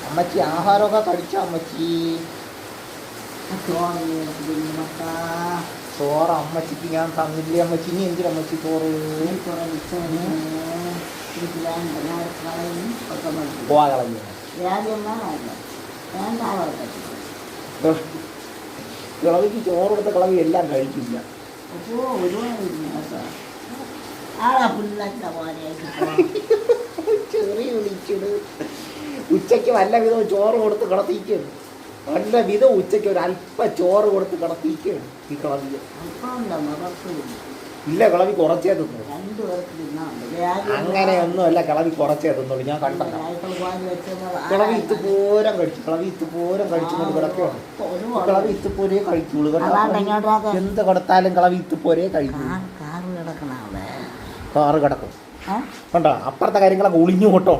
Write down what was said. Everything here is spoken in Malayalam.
അമ്മച്ചി ആഹാരമൊക്കെ കഴിച്ച അമ്മച്ചി. ചോറ് അമ്മച്ചിക്ക് ഞാൻ തന്നില്ലേ അമ്മച്ചി. ഇനി എന്തിനമ്മച്ചി ചോറ്? പോവാ കളഞ്ഞു. കിളവിക്ക് ചോറ് കൊടുത്ത കിളവി എല്ലാം കഴിക്കില്ല. ചെറിയ വിളിച്ചിട്. ഉച്ചയ്ക്ക് വല്ല വിധവും ചോറ് കൊടുത്ത് കിടത്തിക്കും. വല്ല വിധവും ഉച്ചയ്ക്ക് ഒരു അല്പ ചോറ് കൊടുത്ത് കിടത്തിക്കും ഈ കിളവി. ഇല്ല, കിളവി കുറച്ചേ തിന്നു. അങ്ങനെയൊന്നുമല്ല, കിളവി കുറച്ചേ തിന്നുള്ളൂ. ഞാൻ കണ്ടത് കിളവി ഇത്തുപോരം കഴിച്ചു. കിളവി ഇത്തുപോരം കഴിച്ചുകൊണ്ട് കിടക്കുകയാണ്. കിളവി ഇത്തുപോരേ കഴിക്കുള്ളൂ. എന്ത് കൊടുത്താലും കിളവി ഇത്തുപോരേ കഴിക്കൂ. കാറ് കിടക്കും കണ്ടോ. അപ്പുറത്തെ കാര്യങ്ങളൊക്കെ ഒളിഞ്ഞു കൊട്ടോ.